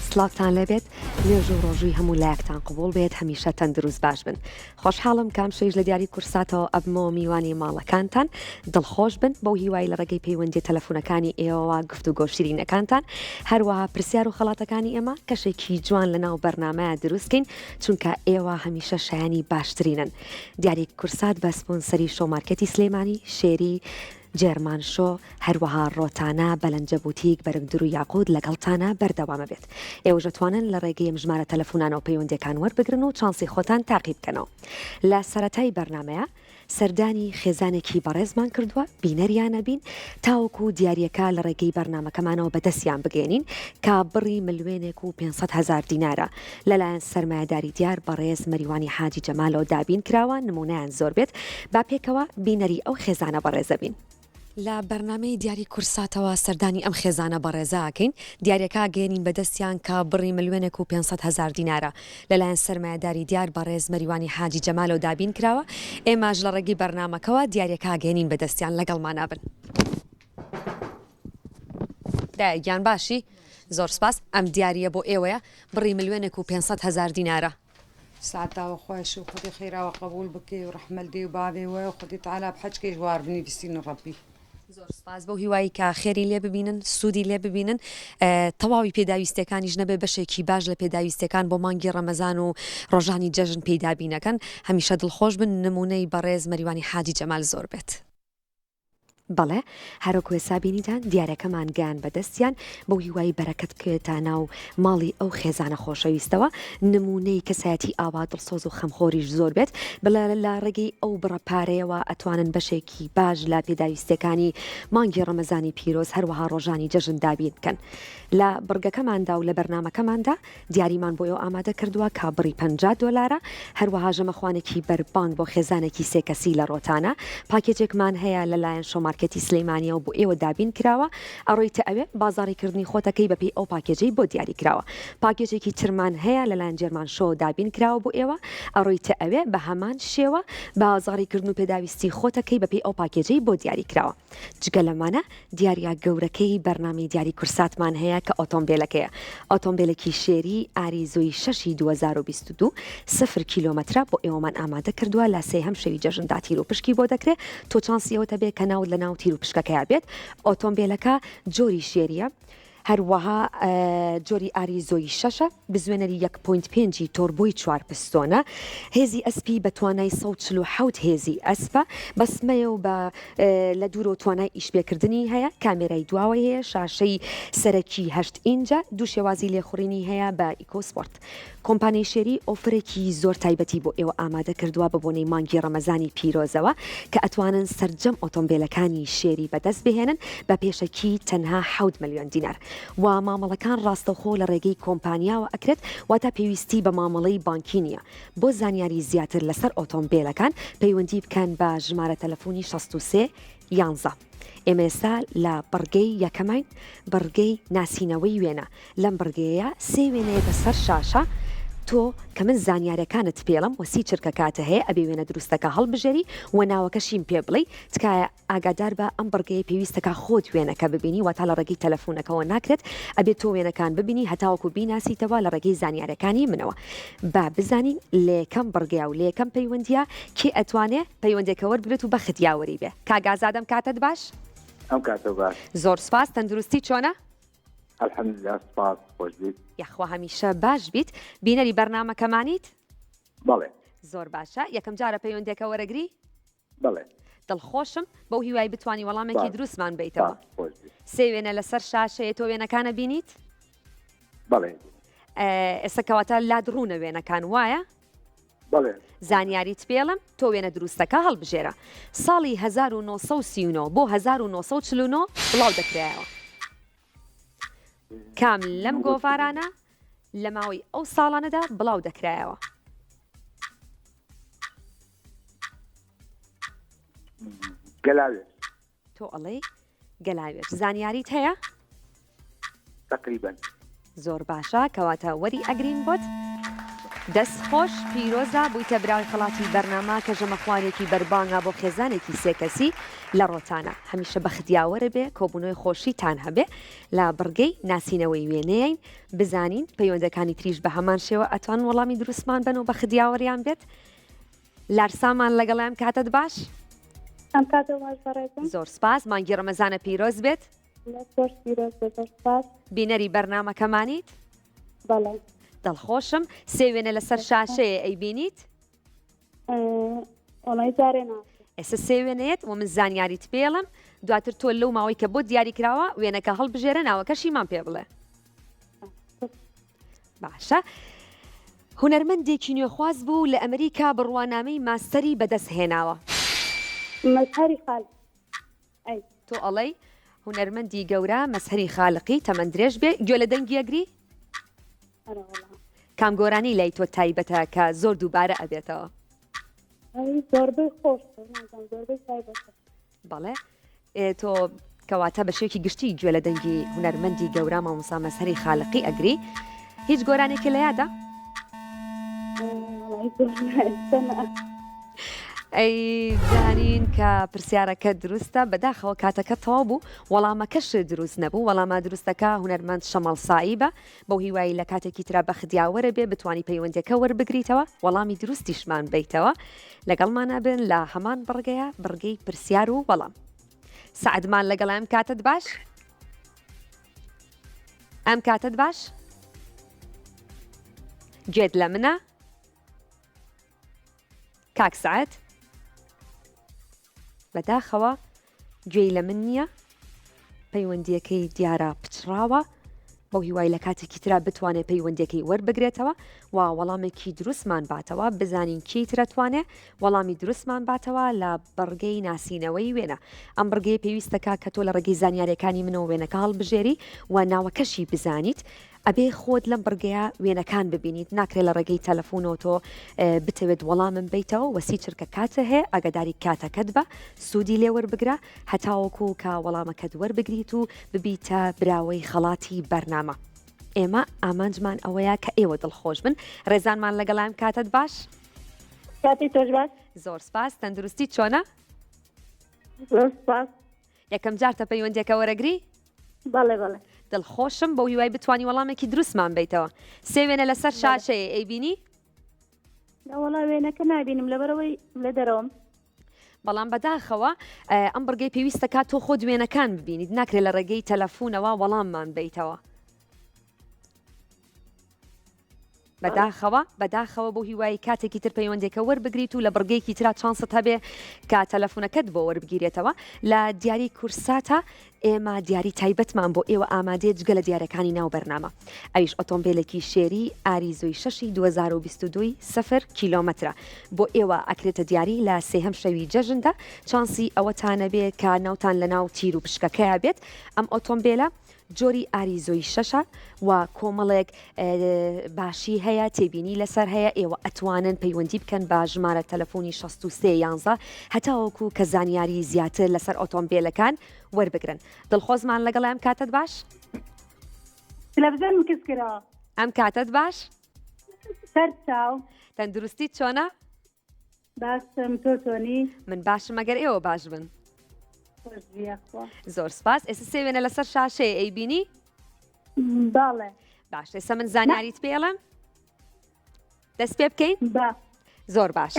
سلااوتان لێبێت نوێژ و ڕۆژووی هەموو لایەکتان قبول بێت هەمیشە تەندروست باش بن. خۆشحاڵم کام شەیش لە دیاری کورساتەوە ئەبمەوە میوانی ماڵەکانتان دڵخۆش بن بەو هیوای لە ڕێگەی پەیوەندی تەلەفۆنەکانی ئێوەوە گفتوگۆ شیرینەکانتان هەروەها پرسیار و خەڵاتەکانی ئێمە کەشێکی جوان لەناو بەرنامەیە دروستکەین چونکە ئێوە هەمیشە شایانی باشترینن. دیاری کورسات بە سپۆنسەری شۆمارکەتی سلێمانی شێری جێرمان شۆ هەروەها ڕۆتانە بەلەنجە بوتیک بەرگدر و یاقود لەگەڵتانە بەردەوامە بێت. ئێوە دەتوانن لە ڕێگەی ژمارە تەلەفۆنانەوە پەیوەندیەکان وەربگرن و چانسی خۆتان تاقیب بکەنەوە. لە سەرەتای بەرنامەیە سەردانی خێزانێکی بەڕێزمان کردووە بینەریانە بین تاوەکو دیاریەکە لە ڕێگەی بەرنامەکەمانەوە بەدەستیان بگەێنین کە بڕی ملیێنێک و 500,000 دینارە لەلایەن سەرمایه‌داری دیار بەڕێز مەریوانی حاجی جەمالەوە دابین کراوە نمونەیان زۆر بێت با پێکەوە بینەری ئەو خێزانە بەڕێزە بین. لە بەرنامەی دیاری کورساتەوە سەردانی ئەم خێزانە بەڕێزاکەین دیارەکە گەێنین بەدەستیان کە بڕی ملیێنێک و 500,000 دینارە لەلایەن سەرمایه‌داری دیار بەڕێز مەریوانی حاجی جەمالەوە دابین کراوە. ئێمەش لە ڕێگەی بەرنامەکەەوە دیارەکە گەێنین بەدەستیان لەگەڵمانە بن. دایگیان باشی زۆر سپاس ئەم دیارە بۆ ئێوەیە بڕی ملیێنێک و 500,000 دینارە. ساعتها خوش وخدي خيرا وقبول بكي ورحمل دي وبابي وخدي تعالى بحجكي جوار بني بسين ربي. زۆر سپاس بەو هیوایی کە خێری لێ ببینن سوودی لێ ببینن تەواوی پێداویستەکانیش نەبێ بەشێکی باش لە پێداویستەکان بۆ مانگی ڕەمەزان و ڕۆژانی جەژن پێدابینەکەن هەمیشە دڵخۆش بن نمونەی بەڕێز مەریوانی حاجی جەمال زۆر بێت. بەڵێ هەروەکو هێسابینیتان دیارەکەمان گیان بەدەستیان بۆ هیوای بەرەکەت کێتە ناو ماڵی ئەو خێزانە خۆشەویستەوە نمونەی کەسایەتی ئاوا دڵسۆز و خەمخۆریش زۆر بێت بڵێ لە ڕێگەی ئەو بڕەپارەیەوە ئەتوانن بەشێکی باش لە پێداویستەکانی مانگی ڕەمەزانی پیرۆز هەروەها ڕۆژانی جەژن دابین بکەن. لە بڕگەکەماندا و لە بەرنامەکەماندا دیاریمان بۆ ئەو ئامادە کردووە کا بڕی $50 هەروەها ژەمەخوانێکی بەربانگ بۆ خێزانێکی سێکەسی لە ڕۆتانە پاکێجێکمان هەیە لەلایەن شۆمارکەتی سلەیمانیە و بۆ ئێوە دابین کراوە ئەڕۆیتە ئەوێ بازاڕیکردنی خۆتەکەی بەپی ئەو پاکێجەی بۆ دیاری کراوە. پاکێجێکی ترمان هەیە لەلایەن جێرمان شۆ دابین کراوە بۆ ئێوە ئەڕۆیتە ئەوێ بە هەمان شێوە بازاڕیکردن و پێداویستی خۆتەکەی بەپی ئەو پاکێجەی بۆ دیاری کراوە. جگە لەمانە دیاریا گەورەکەی بەرنامەی دیاری کورساتمان هەیە کە ئۆتۆمبیلەکەیە ئۆتۆمبیلێکی شێری ئاریزۆی 6 2022 0 کیلۆمەترە بۆ ئێوەمان ئامادە کردووە لە سێهەم شەوی جەژندا تیر و پشکی بۆ دەکرێت تۆ چانسیەوەتە بێ کە ناو لە ناو تیر و پشکەکەیا بێت. ئۆتۆمبیلەکە جۆری شێریە هەروەها جۆری ئاریزۆی 6 بزوێنەری 1.5 تۆربۆی 4 پستۆنە هێزی ئەسپی بە توانای 147 هێزی ئەسپە بەسمەیە و بە لە دوورۆ توانای ئیشپێکردنی هەیە کامێرای دواوەی هەیە شاشەی سەرەکی 8 ئینجە دوو شێوازی لێخوڕینی هەیە بە ئیکۆسپۆرت. کۆمپانیای شێری ئۆفرێکی زۆر تایبەتی بۆ ئێوە ئامادە کردووە بە بۆنەی مانگی ڕەمەزانی پیرۆزەوە کە ئەتوانن سەرجەم ئۆتۆمبیلەکانی شێری بەدەست بهێنن بە پێشەکی تەنها 7 ملیۆن دینار. و مامەڵەکان ڕاستەوخۆ لە ڕێگەی کۆمپانیاوە ئەکرێت واتە پێویستی بە مامەڵەی بانکی نییە. بۆ زانیاری زیاتر لەسەر ئۆتۆمبیلەکان پەیوەندی بکەن بە ژمارە تەلەفۆنی 63 11. ئێمە ئێستا لە بەرگەی یەکەمین بەرگەی ناسینەوەی وێنە لەم بەرگەیە سێ وێنەیە بەسەر شاشە تۆ کە من زانیارەکانت پێڵم وەسی چرکە کاتە هەیە ئەبێ وێنە دروستەکە هەڵبژێری و ناوەکەشیم پێ بڵێ تکایە ئاگادار بە ئەم بەرگەیە پێویستەکە خۆت وێنەکە ببینی واتە لە ڕێگەی تەلەفۆنەکەەوە ناکرێت ئەبێت تۆ وێنەکان ببینی هەتاوەکو بیناسیتەوە لە ڕێگەی زانیارەکانی منەوە با بزانین لێکەم بەرگەیە و لێکەم پەیوەندیە کێ ئەتوانێ پەیوەندێکە وەربگرێت و بە ختیاوەری بێ. کاگازادەم کاتت باش؟ ئەم کاتە باش. زۆر سپاس تەندروستی چۆنە؟ الحەمدولله سپاس خۆش بیت. یەخوا هەمیشە باش بیت. بینەری بەرنامەکەمانیت؟ بەڵێ. زۆر باشە یەکەم جارە پەیوەندێکە وەرەگری؟ بەڵێ. دڵخۆشم بەو هیوای بتوانی وەڵامێکی دروستمان بیتەوە. سێ وێنە لەسەر شاشەیە تۆ وێنەکانە بینیت؟ بەڵێ. ئێستا کەواتە لادڕوونە وێنەکان وایە؟ بەڵێ. زانیاریت پێڵم تۆ وێنە دروستەکە هەڵبژێرە. ساڵی 1939 بۆ 1949 بڵاو دەکرایەوە. کام لەم گۆڤارانە لە ماوەی ئەو ساڵانەدا بڵاو دەکرایەوە؟ گەلاوێت. تۆ ئەڵێ گەلاوێت. زانیاریت هەیە؟ تقریبا. زۆر باشە کەواتە وەری ئەگرین بۆت دەست خۆش پیرۆزە بوویتە براوی خەڵاتی بەرنامە کە ژەمەخوانێکی بەربانگا بۆ خێزانێکی سێکەسی لە ڕۆتانە هەمیشە بەختیاوەرە بێ کۆبوونەوەی خۆشیتان هەبێ لە بڕگەی ناسینەوەی وێنەیەین بزانین پەیوەندەکانی تریش بە هەمان شێوە ئەتوان وەڵامی دروستمان بن و بەختیاوەریان بێت لارسامان لەگەڵام کاتت باش ئەم کاتە باش بەڕێزم زۆر سپاس مانگی ڕەمەزانە پیرۆز بێت زۆر پیرۆز بێت زۆر سپاس بینەری بەرنامەکەمانیت بەڵێ دڵخۆشم سێ وێنە لەسەر شاشەیە ئەیبینیت ئۆڵی جارێ ناکە ئێستا سێ وێنەیەت و من زانیاریت پێڵم دواتر تۆ لەو ماوەی کە بۆ دیاری کراوە وێنەکە هەڵبژێرە ناوەکەشیمان پێ بڵێ باشە هونەرمەندێکی نوێخواز بوو لە ئەمریکا بڕوانامەی ماستەری بەدەست هێناوە مەزهەری خاڵ ئەی تۆ ئەڵەی هونەرمەندی گەورە مەسهەری خاڵقی تەمەند درێژ بێ گوێ لە دەنگی ئەگری ئەرە وەڵام کام گۆرانی لای تۆ تایبەتە کە زۆر دووبارە ئەبێتەوە ئەی زۆربەی خۆش نازانم زۆربەی تایبەتە بەڵێ تۆ کەواتە بە شێوکی گشتی گوێ لە دەنگی هونەرمەندی گەورە مامۆستا مەسهەری خاڵقی ئەگری هیچ گۆرانێکی لە یادە وەڵی زۆر نایستە ئەی زانین کە پرسیارەکە دروستە بەداخەوە کاتەکە تەواو بوو وەڵامەکەش دروست نەبوو وەڵامە دروستەکە هونەرمەند شەمەڵساییبە بەو هیوایی لە کاتێکی ترا بەختیاوەرە بێ بتوانی پەیوەندەکە وەربگریتەوە وەڵامی دروستیشمان بیتەوە لەگەڵمانە بن لە هەمان بڕگەیە بڕگەی پرسیار و وەڵام سعدمان لەگەڵ ئەم کاتت باش ئەم کاتت باش گوێت لە منە کاک سعد بەداخەوە گوێی لە من نییە پەیوەندیەکەی دیارە پچراوە بەو هیوای لە کاتێکی ترا بتوانێت پەیوەندەکەی وەربگرێتەوە و وەڵامێکی دروستمان باتەوە بزانین کی ترەتوانێ وەڵامی دروستمان باتەوە لە بەڕگەی ناسینەوەی وێنە ئەم بڕگەی پێویستەکە کە تۆ لە ڕێگەی زانیاریەکانی منەوە وێنەکە هەڵبژێری و ناوەکەشی بزانیت ئەبێ خۆت لەم بڕگەیە وێنەکان ببینیت ناکرێت لە ڕێگەی تەلەفۆنەوە تۆ بتەوێت وەڵامم بیتەوە وەسی چرکە کاتە هەیە ئەگەداری کاتەکەت بە سوودی لێ وەربگرە هەتاوەکو کە وەڵامەکەت وەربگریت و ببیتە براوەی خەڵاتی بەرنامە ئێمە ئامانجمان ئەوەیە کە ئێوە دڵخۆش بن ڕێزانمان لەگەڵام کاتت باش کاتی تۆش باش زۆر سپاس تەندروستی چۆنە زۆر سپاس یەکەم جارتە پەیوەندێکە وەرەگری بەڵێ بەڵێ دڵخۆشم بەو هیوای بتوانی وەڵامێکی دروستمان بیتەوە سێ وێنە لەسەر شاشەیە ئەیبینی وەڵا وێنەکە نبینم لەبەرەوەی لە دەرەوەم بەڵام بەداخەوە ئەم بڕگەی پێویستە کات تۆ خۆ دوێنەکان ببینیت ناکرێت لە ڕێگەی تەلەفۆنەوە وەڵاممان بیتەوە بەداخەوە بۆ هیوای کاتێکی تر پەیوەندێکە وەربگریت و لە بڕگەیەکی ترا چانست هەبێ کە تەلەفۆنەکەت بۆ وەربگیرێتەوە لە دیاری کورساتە ئێمە دیاری تایبەتمان بۆ ئێوە ئامادەیە جگە لە دیارەکانی ناو بەرنامە ئەویش ئۆتۆمبیلێکی شێری ئاریزۆی 6 2022 سەفر کیلۆمەترە بۆ ئێوە ئەکرێتە دیاری لە سێهەم شەوی جەژندا چانسی ئەوەتانە بێت کە ناوتان لە ناو تیر و پشکەکەیە بێت ئەم ئۆتۆمبیلە جۆری ئاریزۆی 6 و کۆمەڵێک باشی هەیە تێبینی لەسەر هەیە ئێوە ئەتوانن پەیوەندی بکەن بە ژمارە تەلەفۆنی 6311 هەتاوەکو کە زانیاری زیاتر لەسەر ئۆتۆمبیلەکان وەربگرن دڵخۆزمان لەگەڵام کاتت باش تەلەڤیزیۆنم کەس کراوە ئەم کاتت باش سەر چاو تەندروستی چۆنە باشم تۆ چۆنی من باشم ئەگەر ئێوە باش بن خۆش بیاخوا زۆر سپاس ئێستا سێ وێنە لەسەر شاشەیە ئەیبینی باڵێ باش ئێستا من زانیاریت پێڵم دەست پێ بکەین با زۆر باشە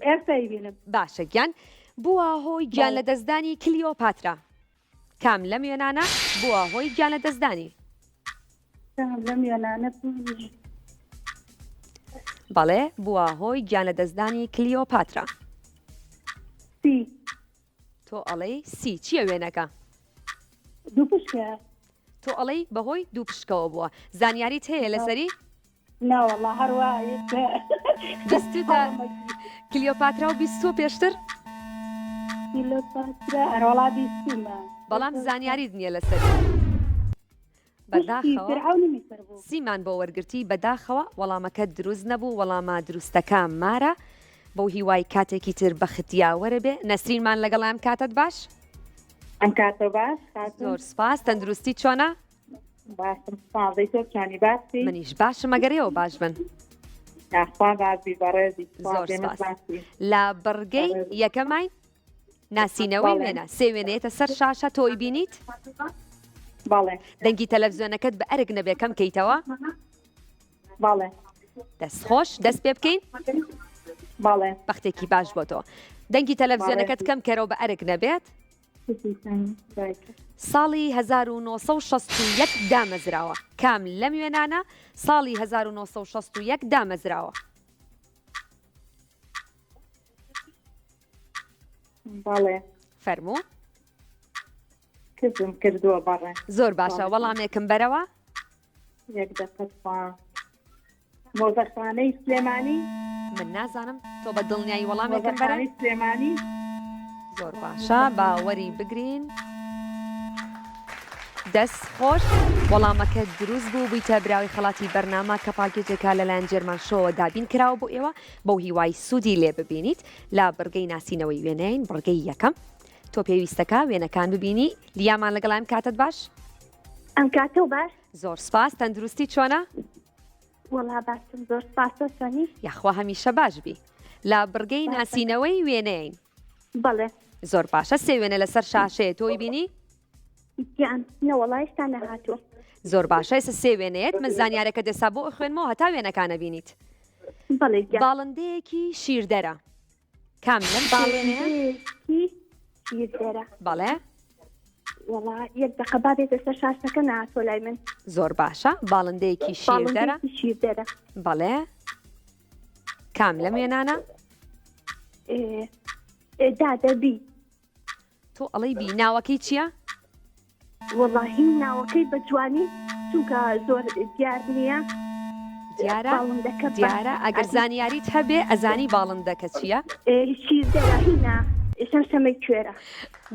ئێستا بینم باشە گیان بووە هۆی گیان لە دەستدانی کلیۆپاترا کام لەم وێنانە بووە هۆی گیان لە دەستدانی لەم وێنانە بەڵێ بووە هۆی گیان لە دەستدانی کلیۆپاترا سی تۆ ئەڵەی سی چییە وێنەکە دوو پشکە تۆ ئەڵەی بەهۆی دوو پشکەوە بووە زانیاریت هەیە لەسەری ناوەڵا هەروە بیستوتە کلیۆپاترا و بیستۆ پێشتر هەروەڵا بیستمە بەڵام زانیاریت نییە لەسەر بەداخەوە سیمان بۆ وەرگرتی بەداخەوە وەڵامەکە دروست نەبوو وەڵامە دروستەکە مارە بەو هیوای کاتێکی تر بەختیاوەرە بێ نەسرینمان لەگەڵام کاتت باش ئەم کاتە باش زۆر سپاس تەندروستی چۆنە باشم ساڵی تۆ چانی باسی منیش باشم ئەگەر ئێوە باش بن یاخوا بابی بەڕێزی زۆر سپاس. لە بڕگەی یەکەمای ناسینەوەی بەڵێ. وێنە سێ وێنەیەتە سەر شاشە تۆی بینیت بەڵێ دەنگی تەلەڤزیۆنەکەت بە ئەرگ نەبێ کەم کەیتەوە بەڵێ دەستخۆش دەست پێ بکەین بەڵێ بەختێکی باش بۆ تۆ دەنگی تەلەڤزیۆنەکەت کەم کەرەوە بە ئەرگ نەبێت ساڵی 1961 دامەزراوە کام لەم وێنانە ساڵی 1961 دامەزراوە بەڵێ فەرموو کەسم کردووە بەڕێ زۆر باشە وەڵامێکم بەرەوە یەک دەقەتخوا مۆزەخانەی سلێمانی من نازانم تۆ بە دڵنیایی وەڵامێکم بەرە مۆزەخانەی سلێمانی زۆر باشە باوەری بگرین دەست خۆش وەڵامەکە دروست بوو بوویتە براوی خەڵاتی بەرنامە کە پاکێجێکا لەلایەن جێرمان شۆوە دابین کراوە بۆ ئێوە بەو هیوای سوودی لێ ببینیت لا بڕگەی ناسینەوەی وێنەین بڕگەی یەکەم تۆ پێویستەکە وێنەکان ببینی لیامان لەگەڵام کاتت باش ئەم کاتە و باش زۆر سپاس تەندروستی چۆنە وەڵا باشم زۆر سپاسە سۆنی یاخوا هەمیشە باش بی لا بڕگەی ناسینەوەی وێنەین بەڵێ زۆر باشە سێ وێنە لەسەر شاشەیە تۆی بینی گیان نەوەڵای ئێستا نەهاتووە زۆر باشە ئێستا سێ وێنەیەت من زانیارەکە دەسا بۆ خوێنمەوە هەتا وێنەکانە بینیت بەڵێ گیان باڵندەیەکی شیردەرە کام لەم سێ وێنەیە باڵندەیەکی شیردەرە بەڵێ وەڵا یەک دەقە بابێتە سەر شاشەکە نهاتۆ لای من زۆر باشە باڵندەیەکی شیردەرە باڵندەیەکی شیردەرە بەڵێ کام لەم وێنانە دادەبی تۆ ئەڵەی بی ناوەکەی چییە؟ وەڵاهی ناوەکەی بە جوانی چونکە زۆر دیار نییە دیارە باڵندەکە دیارە ئەگەر زانیاریت هەبێ ئەزانی باڵندەکە چییە؟ شیردەرە هینا شەمشەمەی کوێرە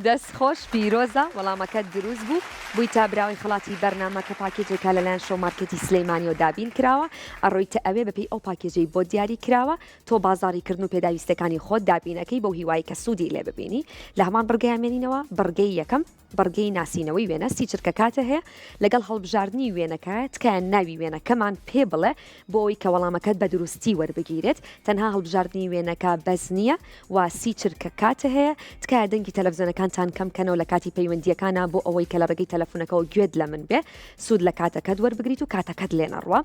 دەست خۆش پیرۆزە وەڵامەکە دروست بوو بووی تا براوی خڵاتی بەرنامە کە پاکێجێکا لەلایەن شۆ مارکێتی سلەیمانی و دابین کراوە ئەڕۆیتە ئەوێ بەپێی ئەو پاکێجەی بۆ دیاری کراوە تۆ بازاڕیکردن و پێداویستەکانی خۆت دابینەکەی بەو هیوایی کە سوودی لێ ببینی لە هەمان بڕگەیامێنینەوە بڕگەی یەکەم بڕگەی ناسینەوەی وێنە سی چرکە کاتە هەیە لەگەڵ هەڵبژاردننی وێنەکە تکایە ناوی وێنەکەمان پێ بڵێ بۆ ئەوی کە وەڵامەکەت بە دروستی وەربگیرێت تەنها هەڵبژاردننی وێنەکە بەس نییە و سی چرکە کاتە هەیە تکایە دەنگی تەلەڤزیۆنەکانتان کەمکەنەوە لە کاتی پەیوەندیەکانە بۆ ئەوەی کە لە ڕێگەی تەلەفۆنەکەەوە گوێت لە من بێ سوود لە کاتەکەت وەربگریت و کاتەکەت لێنەڕوە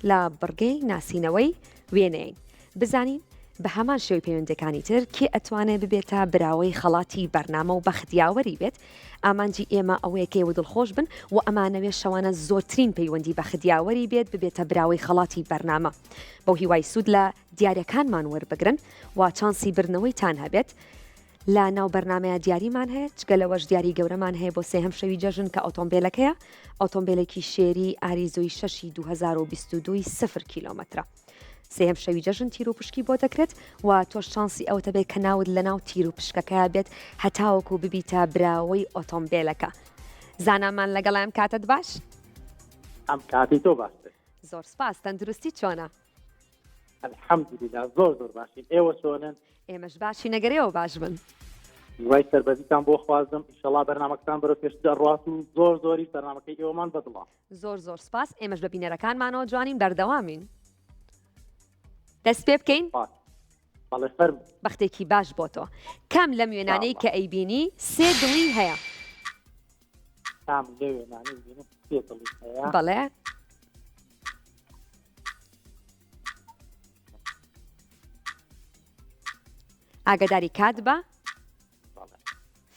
لە بڕگەی ناسینەوەی وێنەین بزانین بە هەمان شێوەی پەیوەندەکانی تر کێ ئەتوانێت ببێتە براوەی خەڵاتی بەرنامە و بەختیاوەری بێت ئامانجی ئێمە ئەوەیە کێوە دڵخۆش بن و ئەمانەوێ شەوانە زۆرترین پەیوەندی بەختیاوەری بێت ببێتە براوەی خەڵاتی بەرنامە بەو هیوای سوود لە دیارەکانمان وەربگرن و چانسی برنەوەیتان هەبێت لە ناو بەرنمەیە دیاریمان هەیە چگە لەوەش دیاری گەورەمان هەیە بۆ سێهەم شەوی جەژن کە ئۆتۆمبیلەکەیە ئۆتۆمبیلێکی شێری ئاریزۆی 6 2022 0 کیلۆمەترە سێهەم شەوی جەژن تیر و پشکی بۆ دەکرێت و تۆش شانسی ئەوتە بێت کە ناوت لە ناو تیر و پشکەکە بێت هەتاوەکو ببیتە براوەی ئۆتۆمبیلەکە زانامان لەگەڵام کاتت باش ئەم کاتی تۆ باش زۆر سپاس تەندروستی چۆنە الحەمدولیلا زۆر زۆر باشین ئێوە چۆنن ئێمەش باشی نەگەرەوە باش بن وای سەربەزیتان بۆ خوازم ئینشەڵا بەرنامەکەتان بەرەو پێش دەڕات و زۆر زۆری بەرنامەکەی ئێوەمان بەدڵە زۆر سپاس ئێمەش بە بینەرەکانمانەوە جوانین بەردەوامین دەست پێ بکەین بەڵێ فەرم بەختێکی باش بۆ تۆ کام لە وێنانەی کە ئەیبینی سێ دڵی هەیە کام لێ وێنانەی بینم سێ دڵی هەیە بەڵێ ئاگاداری کات بە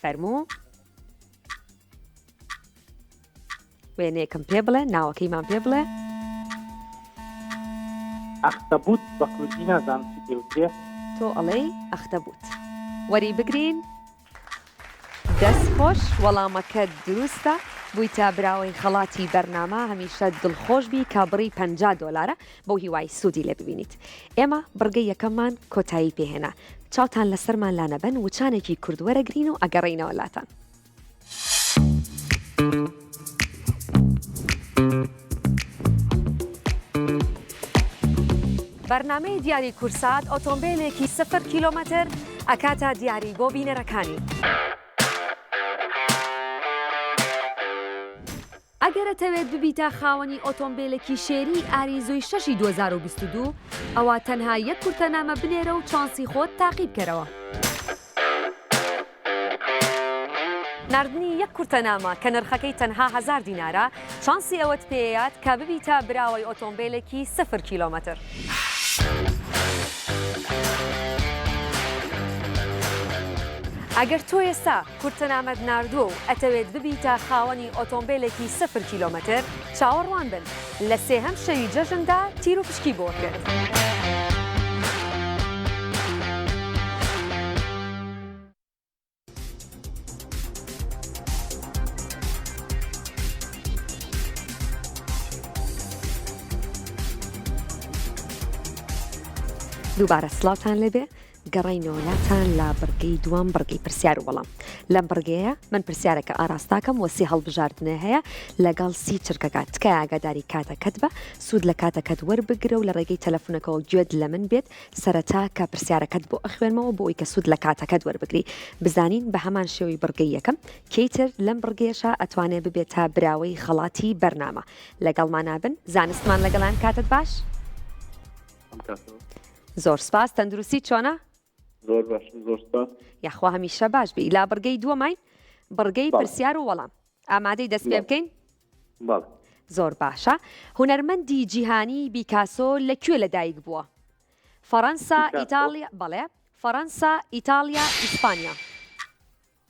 فەرموو وێنەیەکم پێ بڵێ ناوەکەیمان پێ بڵێ ئەختەبوت بە کوردی نازانم چی پێوترێ تۆ ئەڵێی ئەختەبوت وەری بگرین دەست خۆش وەڵامەکە دروستە بوویتە براوەی خەڵاتی بەرنامە هەمیشە دڵخۆش بی کابڕی $50 بەو هیوای سوودی لێ ببینیت ئێمە بڕگەی یەکەممان کۆتایی پێهێنا چاوتان لەسەرمان لا نەبەن وچانێکی کوردوەرەگرین و ئەگەڕینەوە لاتان بەرنامەی دیاری کورسات ئۆتۆمبیلێکی 0 کیلۆمەتر ئەکاتە دیاری بۆ بینەرەکانی ئەگەر ئەگەرەتەوێت ببیتە خاوەنی ئۆتۆمبیلێکی شێری ئاریزۆی 6 2022 ئەوە تەنها یەک کورتەنامە بنێرە و چانسی خۆت تاقیب کەرەوە. نردنی یەک کورتەنامە کە نرخەکەی تەنها 1000 دینارە چانسی ئەوەت پێیات کە ببیتە براوەی ئۆتۆمبیلێکی 0 کیلۆمەتر. ئەگەر تۆ ئێستا کورتەنامەت ناردووە و ئەتەوێت ببیتە خاوەنی ئۆتۆمبیلێکی 0 کیلۆمەتر چاوەڕوان بن لە سێهەم شەوی جەژندا تیر و پشکی بۆ کرد. دووبارە سڵاوتان لێبێ گەڕینەوە لاتان لە بڕگەی دوام بڕگەی پرسیار و وەڵام. لەم بڕگەیە من پرسیارەکە ئاراستاکەم وەسی هەڵبژاردنە هەیە لەگەڵ سی چرکەکات تکای ئاگاداری کاتەکەت بە سوود لە کاتەکەت وەربگرە و لە ڕێگەی تەلەفۆنەکەەوە گوێت لە من بێت سەرەتا کە پرسیارەکەت بۆ ئەخوێنمەوە بۆی کە سوود لە کاتەکەت وەربگری بزانین بە هەمان شێوەی بڕگەی یەکەم کەیتر لەم بڕگەیەشە ئەتوانێت ببێتە براوەی خەڵاتی بەرنامە لەگەڵمان نابن زانستمان لەگەڵان کاتت باش زۆر سپاس تەندروستی چۆنە؟ زۆر باش زۆر سپاس. یاخوا هەمیشە باش بی لا بڕگەی دووەماین بڕگەی پرسیار و وەڵام ئامادەی دەست پێ بکەین؟ بەڵێ. زۆر باشە. هونەرمەندی جیهانی بیکاسۆ لەکوێ لەدایک بووە؟ فەڕەنسا، ئیتالیا، بەڵێ، فەڕەنسا، ئیتالیا، ئیسپانیا.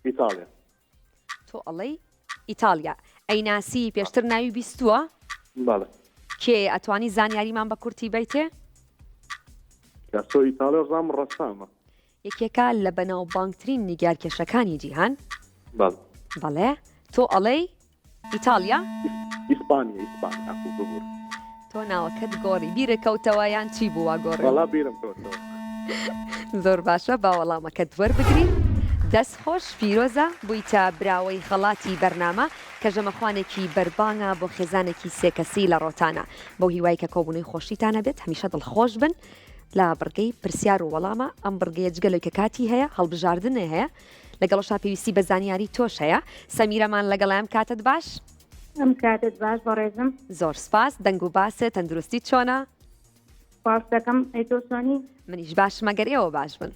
ئیتالیا. تۆ ئەڵەی ئیتالیا. ئەیناسی پێشتر ناوی بیستووە؟ بەڵێ. کێ ئەتوانی زانیاریمان بە کورتی بیتێ؟ کاسۆ ئیتالیا زام ڕەسامە. یەکێکە لە بەناوبانگترین نیگارکێشەکانی جیهان؟ بەڵێ. بەڵێ. تۆ ئەڵەی ئیتالیا؟ ئیسپانیا ئیسپانیا بوو. تۆ ناوەکەت گۆڕی بیرەکەوتەوە یان چی بووە گۆڕی؟ وەڵا بیرم کەوتەوە. زۆر باشە با وەڵامەکەت وەربگری دەست خۆش پیرۆزە بوویتە براوەی خەڵاتی بەرنامە کە ژەمەخوانێکی بەربانگە بۆ خێزانێکی سێکەسی لە ڕۆتانە بۆ هیوای کە کۆبوونەوەی خۆشیتانە بێت هەمیشە دڵخۆش بن لە بڕگەی پرسیار و وەڵامە ئەم بڕگەیە جگەلەوەی کە کاتی هەیە هەڵبژاردنێ هەیە لەگەڵەشا پێویستی بە زانیاری تۆش هەیە سەمیرەمان لەگەڵام کاتت باش؟ ئەم کاتت باش بەڕێزم زۆر سپاس دەنگ و باسێ تەندروستی چۆنە؟ سپاس دەکەم ئەی تۆ چۆنی؟ منیش باشمە گەر ئێوە باش بن.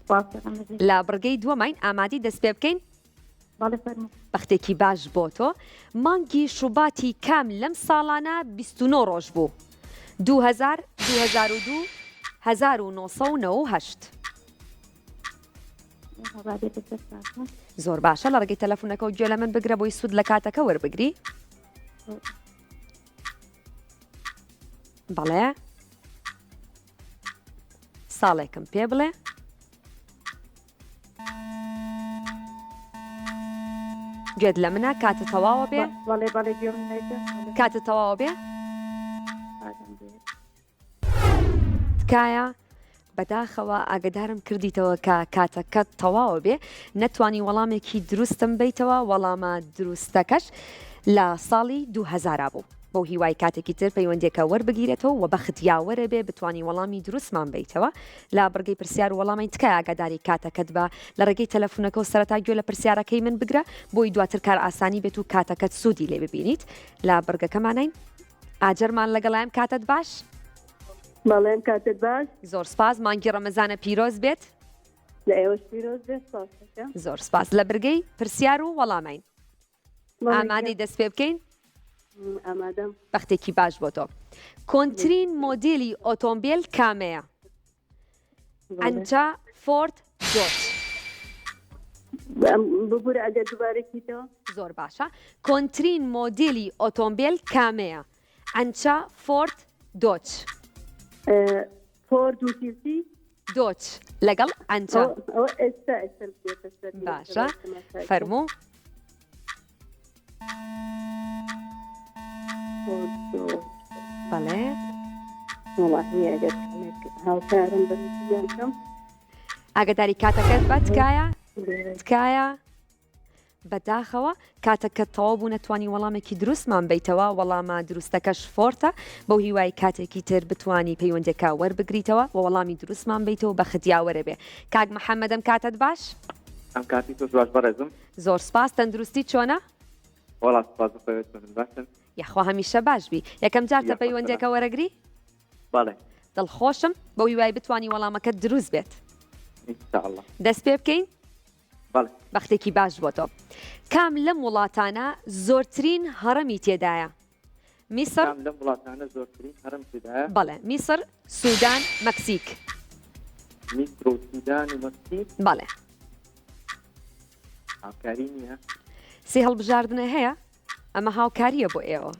سپاس دەکەم بەزێ. لا بڕگەی دووەماین ئامادەی دەست پێ بکەین؟ بەڵێ فەرموو. بەختێکی باش بۆ تۆ مانگی شوباتی کام لەم ساڵانە 29 ڕۆژ بوو 2000 2002 1998 زۆر باشە لە ڕێگەی تەلەفۆنەکە و گوێ لە من بگرە بۆی سوود لە کاتەکە وەربگری بەڵێ ساڵێکم پێ بڵێ گوێت لە منە کاتە تەواوە بێ بەڵێ بەڵێ گوێم لێتە کاتە تەواوە بێ تکایە بەداخەوە ئاگدارم کردیتەوە کە کاتەکەت تەواوە بێ نەتوانی وەڵامێکی دروستم بیتەوە وەڵامە دروستەکەش لە ساڵی 2000 بوو بۆ هیوای کاتێکی تر پەیوەندێکە وەربگیرێتەوە و بەخت یاوەرە بێ بتوانی وەڵامی دروستمان بیتەوە لا بڕگەی پرسیار وەڵامی تکای ئاگاداری کاتەکەت بە لە ڕێگەی تەلەفۆنەکە و سەرەتا گوێ لە پرسیارەکەی من بگرە بۆی دواتر کار ئاسانی بێت و کاتەکەت سوودی لێ ببینیت لا بڕگەکەمانین ئاجرمان لەگەڵایەن کاتت باش؟ بەڵێن کاتت باش زۆر سپاس مانگی ڕەمەزانە پیرۆز بێت لە ئێوەش پیرۆز بێت سپاسەکە زۆر سپاس لە بەرگەی پرسیار و وەڵامین ئامادەی دەست پێ بکەین ئامادەم بەختێکی باش بۆ تۆ کۆنترین مۆدێلی ئۆتۆمبیل کامەیە ئەنجا فۆرد جۆرج ببوورە ئەگەر دووبارەکیتەوە زۆر باشە کۆنترین مۆدێلی ئۆتۆمبیل کامەیە ئەنچا فۆرد دۆچ فۆرد و تیسی دۆچ لەگەڵ ئەنجا ئێستا باشە فەرموو بەڵێ هاوکارم بەم ئاگداری کاتەکەت بە تکایە بەداخەوە کاتەکە تەواو بوو نەتوانی وەڵامێکی دروستمان بیتەوە وەڵامە دروستەکەش فۆرتە بەو هیوای کاتێکی تر بتانی پەیوەندێکە وەربگریتەوە و وەڵامی دروستمان بیتەوە بە ختیاوەرە بێ کاک محەممەدەم کاتت باش؟ ئەم کاتی تۆش باش بەڕێزم زۆر سپاس تەندروستی چۆنە؟ وڵات سپاس بخۆیت من باشن یاخوا هەمیشە باش بی یەکەم جارتە پەیوەندێکە وەرەگری بەڵێ دڵخۆشم بەوی وای بتوانی وەڵامەکە دروست بێت ئینشاءالله دەست پێ بکەین بەڵێ بەختێکی باش بۆ تۆ کام لەم وڵاتانە زۆرترین هەڕەمی تێدایە میسر کام لەم وڵاتانە زۆرترین هەرم تێدایە بەڵێ میسر سوودان مەکسیک میسر و سودان و مەکسیک بەڵێ هاوکاری نییە سێ هەڵبژاردنە هەیە ئەمە هاوکاریە بۆ ئێوە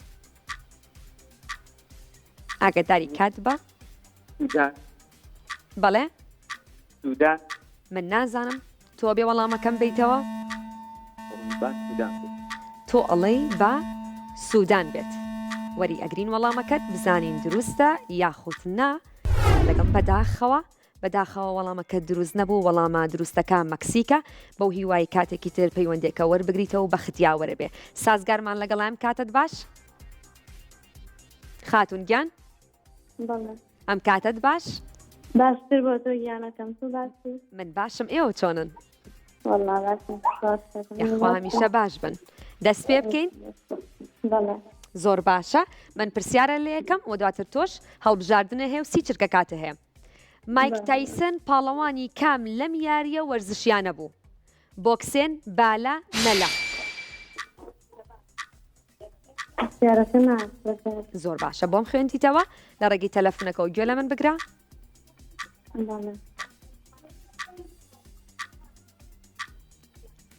ئاگداری کات بە سودان بەڵێ سودان من نازانم تۆ بێ وەڵامەکەم بیتەوە با سودان تۆ ئەڵەی بە سوودان بێت وەری ئەگرین وەڵامەکەت بزانین دروستە یاخود نا لەگەم بەداخەوە وەڵامەکە دروست نەبوو وەڵامە دروستەکە مەکسیکە بەو هیوای کاتێکی تر پەیوەندێکە وەربگریتەوە بە ختیاوەرە بێ سازگارمان لەگەڵام کاتت باش خاتون گیان بەڵێ ئەم کاتت باش باشتر بۆ تۆ گیانەکەم تو باشی من باشم ئێوە چۆنن والله باشم سپاس دەکەم. یاخوا هەمیشە باش بن دەست پێ بکەین بەڵێ زۆر باشە من پرسیارە لە یەکەم و دواتر تۆش هەڵبژاردنە هەیە و سی چرکە کاتە هەیە مایک تایسن پاڵەوانی کام لەم یاریە وەرزشیانە بوو بۆکسێن بالا مەلا پرسیارەکە ناسەکە زۆر باشە بۆم خوێندیتەوە لە ڕێگەی تەلەفونەکە و گوێ لە من بگرە بەڵێ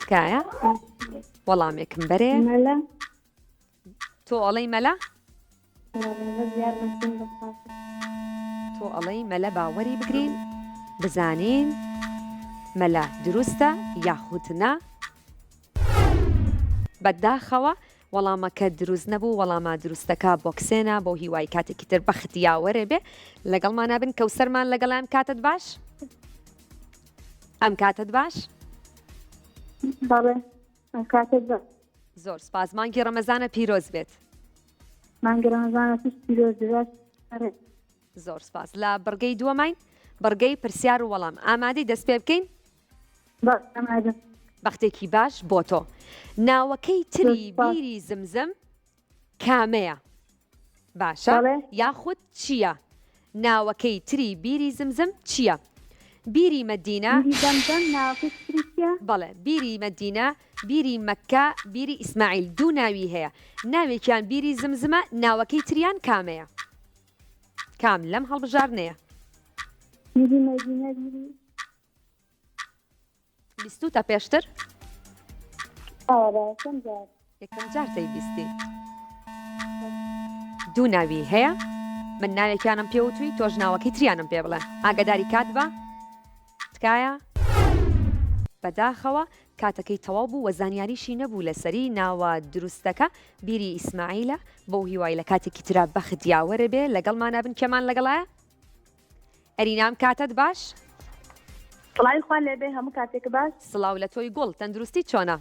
تکایە وەڵامێکم بەرێ مەلە تۆ ئەڵەی مەلا بەڵێ زیاد مەسین بەخاطر تۆ ئەڵەی مەلە باوەری بگرین بزانین مەلا دروستە یاخودنا بەداخەوە وەڵامەکە دروست نەبوو وەڵامە دروستەکە بۆکسێنە بۆ هیوای کاتێکی تر بە ختیاوەرە بێ لەگەڵمان نابن کەوسەرمان لەگەڵام کاتت باش ئەم کاتت باش بەڵێ ئەم کاتێک بە زۆر سپاس مانگی ڕەمەزانە پیرۆز بێت مانگی ڕەمەزانە توش پیرۆز بێت زۆر سپاس لە بڕگەی دووەماین بڕگەی پرسیار و وەڵام ئامادەی دەست پێ بکەین بە ئەمادە بەختێکی باش بۆ تۆ ناوەکەی تری سپاس. بیری زمزم کامەیە باشە بەڵێ. یاخود چییە ناوەکەی تری بیری زمزم چییە بیری مەدینە بیری دەمدەم ناوەکەی تریسیە بەڵێ بیری مەدینە بیری مەکە بیری ئیسماعیل دوو ناوی هەیە ناوێکیان بیری زمزمە ناوەکەی تریان کامەیە کام لەم هەڵبژارنەیە بیری مەدینە بیری بیستوتە پێشتر ئاوە چەند جار یەکەم جار بیستی دوو ناوی هەیە من ناوێکیانم پێوتوی تۆژ ناوەکەی تریانم پێ بڵێ ئاگداری کات بە تکایە بەداخەوە کاتەکەی تەواو بوو وە زانیاریشی نەبوو لەسەری ناوە دروستەکە بیری ئیسماعیلە بۆ هیوای لە کاتێکی ترا بەخت یاوەرە بێ لەگەڵمان نابن کێمان لەگەڵایە ئەرینام کاتت باش سڵای خوا لێبێ هەموو کاتێک باش سڵاو لە تۆی گوڵ تەندروستی چۆنە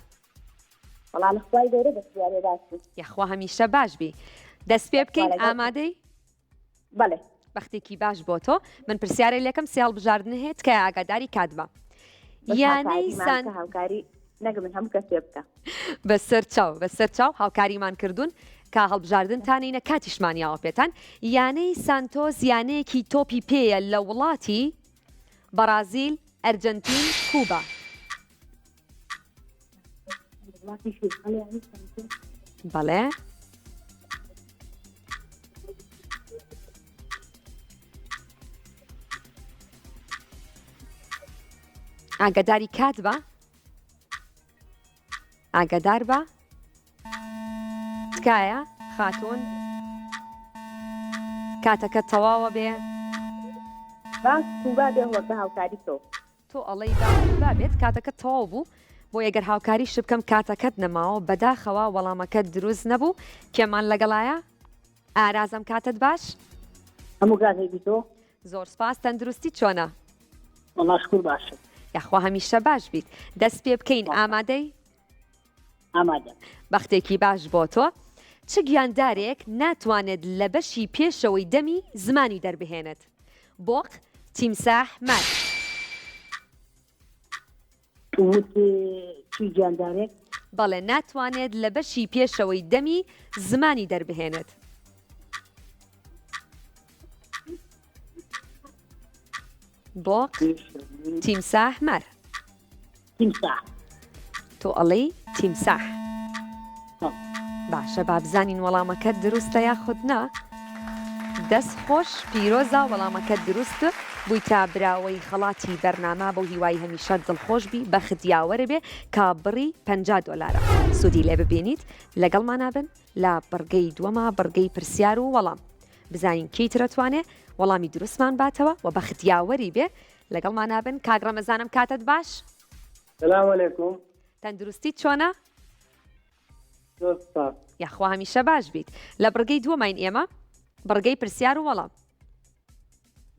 وەڵام خوای گەورە بەسیارێ باشی یەخوا هەمیشە باش بی دەست پێ بکەین ئامادەی بەڵێ بەختێکی باش بۆ تۆ من پرسیارە لەکەم سێ هەڵبژاردن هەیە کە ئاگاداری کات بە یانەی سان هاوکاری نەگە من هەموو کەسێ بکە بەسەر چاو هاوکاریمان کردوون کە هەڵبژاردنتانینە کاتیشمانیاوە پێتان یانەی سانتۆز یانەیەکی تۆپی پێیە لە وڵاتی بەرازیل ئەرجەنتین کوبا بەڵێ ئاگداری کات بە ئاگدار بە تکایە خاتون کاتەکە تەواوە بێ باش کوبا بێ وەکە هاوکاری تۆ تۆ ئەڵەی با بێت کاتەکە تەواو بوو بۆ ئەگەر هاوکاری ش بکەم کاتەکەت نەماوە بەداخەوە وەڵامەکەت دروست نەبوو کێمان لەگەڵایە ئارازم کاتت باش هەموو کاتێکی تۆ زۆر سپاس تەندروستی چۆنە وەڵاشکور باشە یاخوا هەمیشە باش بیت دەست پێ بکەین ئامادەی ئامادە بەختێکی باش بۆ تۆ چ گیاندارێک ناتوانێت لە بەشی پێشەوەی دەمی زمانی دەربهێنێت بۆق تیمساح مار وتی چی گیاندارێک بەڵێ ناتوانێت لە بەشی پێشەوەی دەمی زمانی دەربهێنێت. بڵۆق تیمساح مەر تیمساح تۆ ئەڵێی تیمساح. باشە با بزانین وەڵامەکەت دروستە یاخود نا. دەست خۆش پیرۆزە وەڵامەکەت دروستە بوویتە براوەی خەڵاتی بەرنامە بۆ هیوای هەمیشە دڵخۆش بی بە ختیاوەرە بێ کا بڕی $50 سوودی لێ ببینیت لەگەڵمانە بن لە بڕگەی دووەمە بڕگەی پرسیار و وەڵام بزانین کەی ترەتوانێ وەڵامی دروستمان باتەوە و بە ختیاوەری بێ لەگەڵمانە بن. کاک ڕەمەزانم کاتت باش. سلام علیکم. تەندروستی چۆنە؟ دوستا یاخوا هەمیشە باش بیت. لە بڕگەی دووەمین ئێمە بڕگەی پرسیار و وەڵام.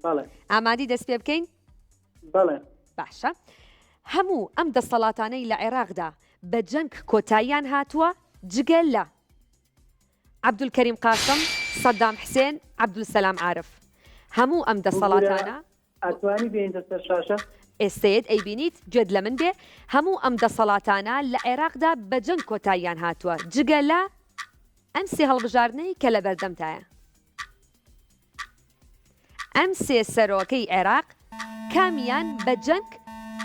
بەڵێ ئامادی دەست پێ بکەین؟ بەڵێ. باشە. هەموو ئەم دەسەڵاتانەی لە عێراقدا بە جەنگ کۆتاییان هاتووە جگە لە عەبدولکەریم قاسم، سەدام حسێن، عەبدولسەلام عارف. هەموو ئەم دەسەڵاتانە ئەتوانی بێنتە سەر شاشە؟ ئێستەیەت ئەیبینیت گوێت لە من بێ هەموو ئەم دەسەڵاتانە لە عێراقدا بە جەنگ کۆتاییان هاتووە جگە لە ئەم سێ هەڵبژاردنەی کە لە بەردەمتایە. ئەم سێ سەرۆکەی عێراق کامیان بە جەنگ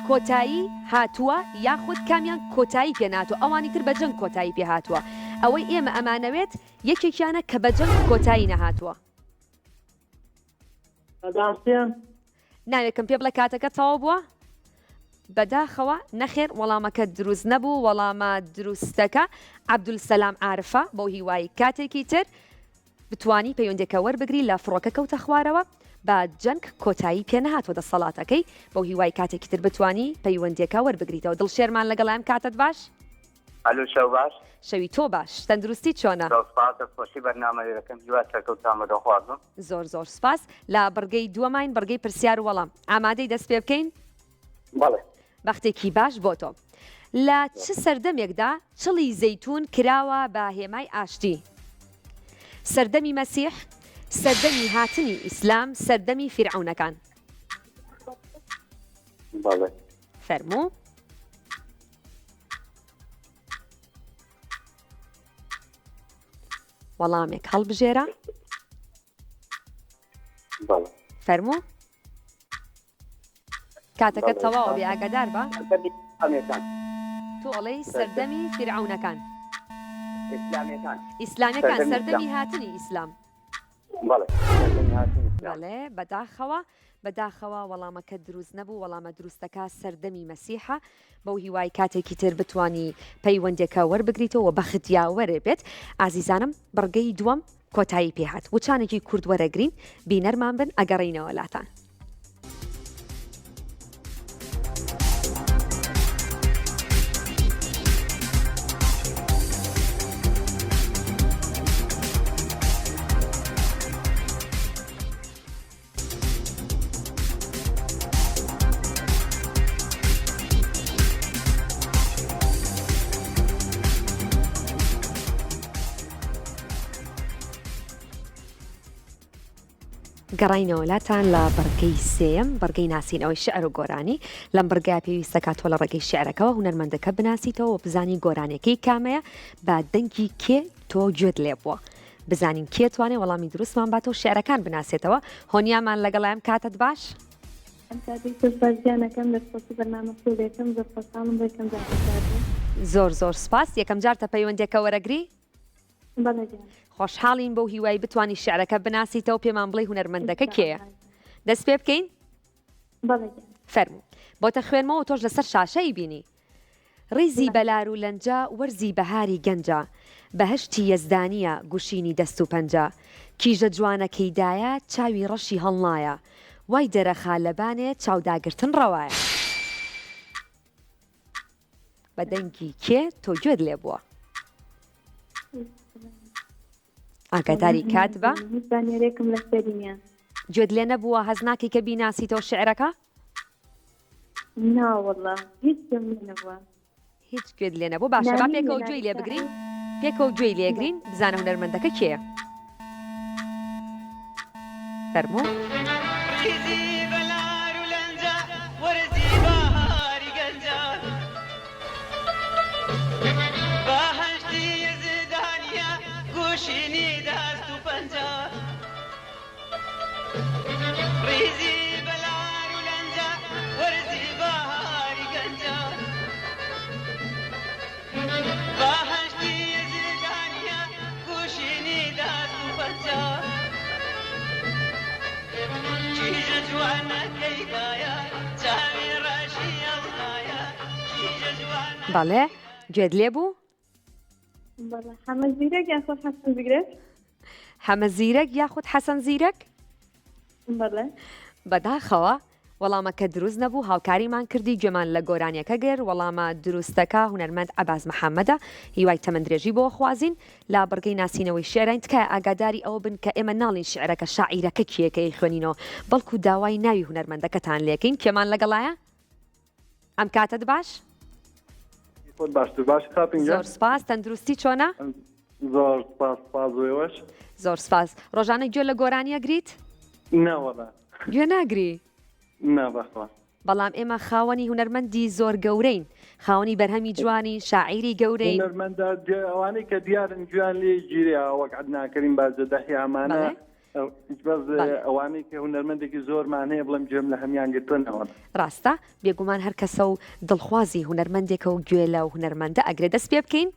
کۆتایی هاتووە یاخود کامیان کۆتایی پێناتوە ئەوانی تر بە جەنگ کۆتایی پێ هاتووە. ئەوەی ئێمە ئەمانەوێت یەکێکیانە کە بە جەنگ کۆتایی نەهاتووە. سەدام ناوێکم پێ بڵێ کاتەکە تەواو بووە؟ بەداخەوە نەخێر وەڵامەکە دروست نەبوو. وەڵامە دروستەکە عەبدولسەلام عارفە بۆ هیوای کاتێکی تر بتوانی پەیوەندێکە وەربگری لە فڕۆکە کەوتە خوارەوە بە جەنگ کۆتایی پێ نەهاتوە دەسەڵاتەکەی بۆ هیوای کاتێکی تر بتوانی پەیوەندێکە وەربگریتەوە. دڵشێرمان لەگەڵام کاتت باش؟ الو شەو باش. شەوی تۆ باش. تەندروستی چۆنە؟ سپاس خۆشی بەرنامەیەکەم هیوا سەرکەوتامە دەخوازم. زۆر سپاس. لە بڕگەی دووەمین بڕگەی پرسیار و وەڵام ئامادەی دەست پێ بکەین؟ بەڵێ. بەختێکی باش بۆ تۆ. لە چ سەردەمێکدا چڵی زەیتون کراوە بە هێمای ئاشتی؟ سەردەمی مەسیح، سەردەمی هاتنی ئیسلام، سەردەمی فیرعونەکان. بەڵێ. فەرموو. وەڵامێک هەڵبژێرە. بەڵێ. فەرموو. کاتەکە تەواوە بێ ئاگادار بە. ئەمریکان. تۆ ئەڵێی سەردەمی فیرعونەکان. ئیسلامیەکان. ئیسلامیەکان سەردەمی هاتنی ئیسلام. بەڵێ. بەڵێ بەداخەوە وەڵامەکە دروست نەبوو. وەڵامە دروستەکە سەردەمی مەسیحە بەو هیوای کاتێکی تر بتانی پەیوەندێکە وەربگریتەوە بە ختیاوەرێ بێت. ئازیزانم بڕگەی دووەم کۆتایی پێهات وچانێکی کورد وەرەگرین بینەرمان بن ئەگەڕینەوە لاتان. گەڕینەوەلاتان لە بەرگەی سێم بەرگەی ناسینەوەی شعر و گۆرانی لەم بەرگای پێویستەکە تۆ لە ڕێگەی شعرەکەەوە هونەرمەندەکە بناسیتەوە و بزانی گۆرانەکەی کامەیە بە دەنگی کێ تۆ گوێت لێ بووە بزانین کێ توانێ وەڵامی دروستمان باتەوە شعرەکان بناسێتەوە. هۆنیامان لەگەڵایەم کاتت باش؟ زۆر سپاس. یەکەم جار تە پەیوەندێکە وەرەگری؟ خۆشحاڵین بەو هیوای بتانی شعرەکە بناسیتەوە پێمان بڵێ هونەرمەندەکە کێیە. دەست پێ بکەین؟ فەرموو. بۆتە خوێنمەوە تۆش لەسەر شاشەی بینی. ڕیزی بەلار و لەنجە وەرزی بەهاری گەنجە بەهشتی یەزدانیە گوشینی دەست و پەنجە کیژە جوانەکەیدایە چاوی ڕەشی هەڵنایە وای دەرەخا لەبانێ چاوداگرتن ڕەوایە. بە دەنگی کێ تۆ گوێت لێ بووە؟ ئاگاداری کات بە؟ گوێت لێ نەبووە هەز ناکەی کە بیناسیتەوە شعرەکە؟ هیچ گوێت لێ نەبوو. باشە با پێکەوە گوێی لێ بگرین پێکەوە گوێی لێگرین بزانە هونەرمەندەکە کێیە. فەرموو. بەڵێ گوێت لێ بوو بەڵێ حەمە زیرەک یاخۆ حەسن زیرەک حەمە زیرەک یاخود حەسەن زیرەک بەڵێ بەداخەوە وەڵامەکە دروست نەبوو هاوکاریمان کردی گوێمان لە گۆرانیەکە گەر وەڵامە دروستەکە هونەرمەند عەباس محەممەدە هیوای تەمەندرێژی بۆ خوازین لا بڕگەی ناسینەوەی شێرین تکایە ئاگاداری ئەوە بن کە ئێمە ناڵین شعرەکە شاعیرەکە کیەکەی خوێنینەوە بەڵکو داوای ناوی هونەرمەندەکەتان لێکین کێمان لەگەڵایە ئەم کاتت باش خۆت باشتر باش خاپینگە زۆر سپاس تەندروستی چۆنە زۆر سپاس پازۆیەوەش زۆر سپاس ڕۆژانە گوێ لە گۆرانیە گریت ناوەڵا گوێ ناگری نابەخوا بەڵام ئێمە خاوەنی هونەرمەندی زۆر گەورەین خاوەنی بەرهەمی جوانی شاعیری گەورەین هونەرمەندە ئەوانەی کە دیارن گویان لێ گیریا وەک عەدناکەریم بازەدەحی ئامانە بەس ئەوانەی کە هونەرمەندێکی زۆرمان هەیە بڵێم گوێم لە هەمیان گرتنەوە ڕاستە بێگومان هەر کەسە و دڵخوازی هونەرمەندێکە و گوێ لە هونەرمەندە ئەگرێ دەست پێ بکەین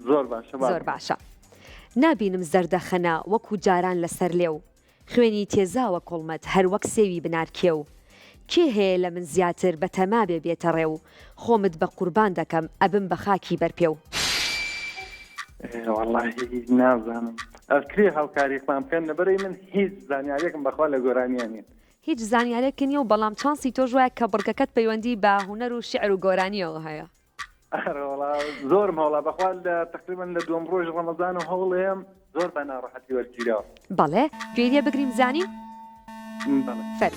زۆر باشە زۆر باشە نابینم زەردەخەنە وەکو جاران لەسەر لێو خوێنی تێزاوە کوڵمەت هەر وەک سێوی بنارکێ و کێ هەیە لە من زیاتر بە تەما بێ بێتە ڕێو خۆمت بە قوربان دەکەم ئەبم بە خاکی بەرپێو واللهی نازانم ئەکرێ هاوکاریمان بکەن لەبەرەی من هیچ زانیارێکم بەخوا لە گۆرانیانین هیچ زانیارێکی نیە و بەڵام چانسی تۆ ژوایە کە بڕگەکەت پەیوەندی بە هونەر و شعر و گۆرانیەوە هەیە زۆر ماوڵا بەخوا لە تقریبا لە دوم ڕۆژ ڕەمەزان و هەوڵێم زۆر بە ناڕەحەتی وەرگیراوە بەڵێ گوێریە بگریم زانی فەر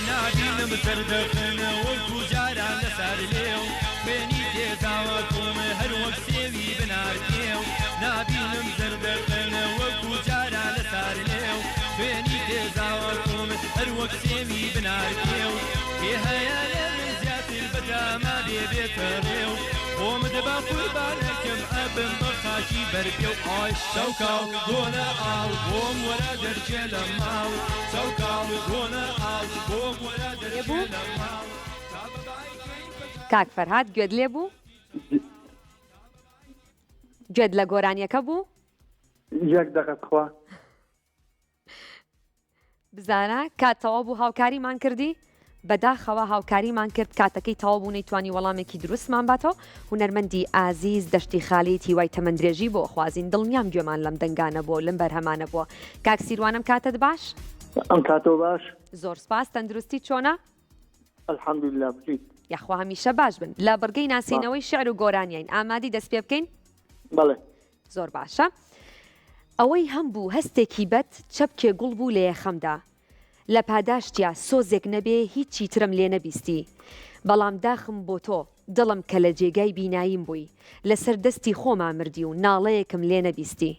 نادینم سەردەخەنە وەکو جاران لەسەر لێو خوێنی تێزاوە کومە هەر وەک سێوی بنارکێو نابینم سەردەخەنە وەکو جاران لەسەر لێو خوێنی تێزاوە کومە هەر وەک سێوی بنارکێو پێ هەیە لێ من زیاتر بەتاما بێبێتە ڕێو خۆمت بە قوربانەکەم ئەبم بە خاکی بەرپێو ئای شەوکاو گۆنە ئاو بۆم وەرە دەرچێ لە ماڵ شەوکاو گۆنە ئاو بۆم وەرە دەرچێ لە ماڵ کاک فەرهاد گوێت لێ بوو گوێت لە گۆرانیەکە بوو یەک دەقەت خوا بزانە کاتەوە بوو هاوکاریمان کردی بەداخەوە هاوکاریمان کرد کاتەکەی تەواو بوو نەیتوانی وەڵامێکی دروستمان باتەوە هونەرمەندی ئازیز دەشتی خالیت هیوای تەمەندرێژی بۆ خوازین دڵنیام گوێمان لەم دەنگانە بووە لەم بەرهەمانە بووە کاک سیروانم کاتت باش ئەم کاتەوە باش زۆر سپاس تەندروستی چۆنە الحەمدوللا بچیت یاخوا هەمیشە باش بن لە بڕگەی ناسینەوەی شعر و گۆرانیین ئامادی دەست پێ بکەین بەڵێ زۆر باشە ئەوەی هەم بوو هەستێکی بەت چەپکێ گوڵ بوو لە یەخەمدا لە پاداشتیا سۆزێک نەبێ هیچی ترم لێ نەبیستی بەڵام داخم بۆ تۆ دڵم کە لە جێگای بیناییم بووی لەسەر دەستی خۆما مردی و ناڵەیەکم لێ نەبیستی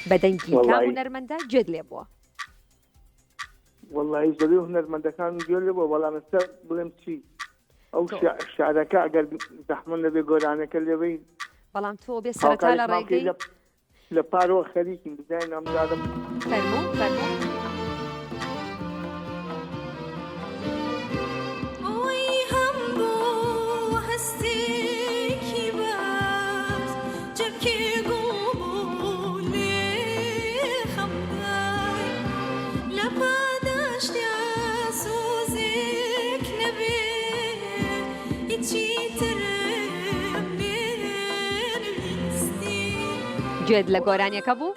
بەدەنگی کا هونەرمەندە گوێت لێ بووە والله زەوی هونەرمەندەکان گوێ لێ بووە بەڵام ئێستا بڵێم چی ئەو شعرەکە ئەگەر زەحمە نەبێ گۆرانەکە لێبەی بەڵام تۆ بێ سەرەتا لە ڕێگەی لە پارەوە خەریکین بزانین ئەمجارم فەرموو گوێت لە گۆرانیەکە بوو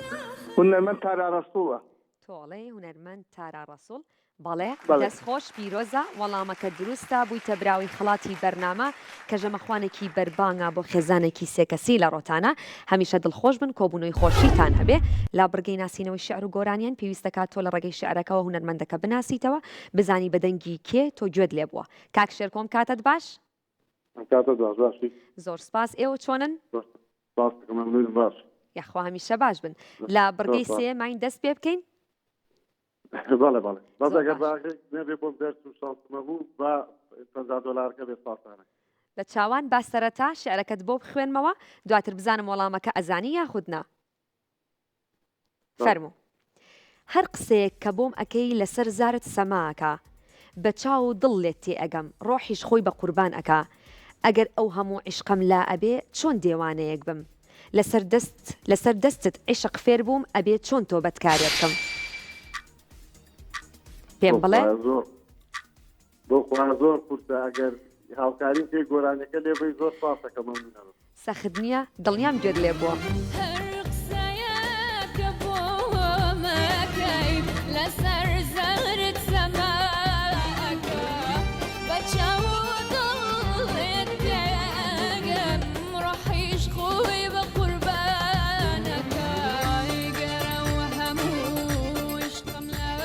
هونەرمەند تارا ڕەسوڵە تۆڵێ هونەرمەند تارا ڕەسوڵ بەڵێ دەستخۆش پیرۆزە وەڵامەکە دروستە بوویتە براوی خڵاتی بەرنامە کە ژەمەخوانێکی بەربانگە بۆ خێزانێکی سێکەسی لە ڕۆتانە هەمیشە دڵخۆش بن کۆبوونەوەی خۆشیتان هەبێ لا بڕگەی ناسینەوەی شعر و گۆرانیان پێویستەکات تۆ لە ڕێگەی شعرەکەەوە هونەرمەندەکە بناسیتەوە بزانی بەدەنگی کێ تۆ گوێت لێ بووە کاک شێرکۆم کاتت باش زۆر سپاس ئێوە چۆنن باش یاخوا هەمیشە باش بن لە بڕگەی سێ ماین دەست پێ بکەین بەڵێ بەڵێ بەس ئەگەر نەبێ بۆم دەرس و شانسمە بوو بە $50 بێ سپاسانە لە چاوان باستەرەتا شعرەکەت بۆ بخوێنمەوە دواتر بزانم وەڵامەکە ئەزانی یاخودنا فەرموو هەر قسەیەک کە بۆم ئەکەی لەسەر زارت سەماکە بە چاو و دڵ لێت تێ ئەگەم ڕۆحیش خۆی بە قوربان ئەکا ئەگەر ئەو هەموو عیشقم لا ئەبێ چۆن دێوانەیەک بم لەسەر دەستت عیشق فێر بووم ئەبێ چۆن تۆ بەدکارێت بکەم پێم بڵێ بۆخوا زۆر قورسە ئەگەر هاوکاریم پێ گۆرانەکە لێ بێ زۆر سپاسەکەم مەمنونەوە. سەخت نییە دڵنیام گوێت لێ بووە.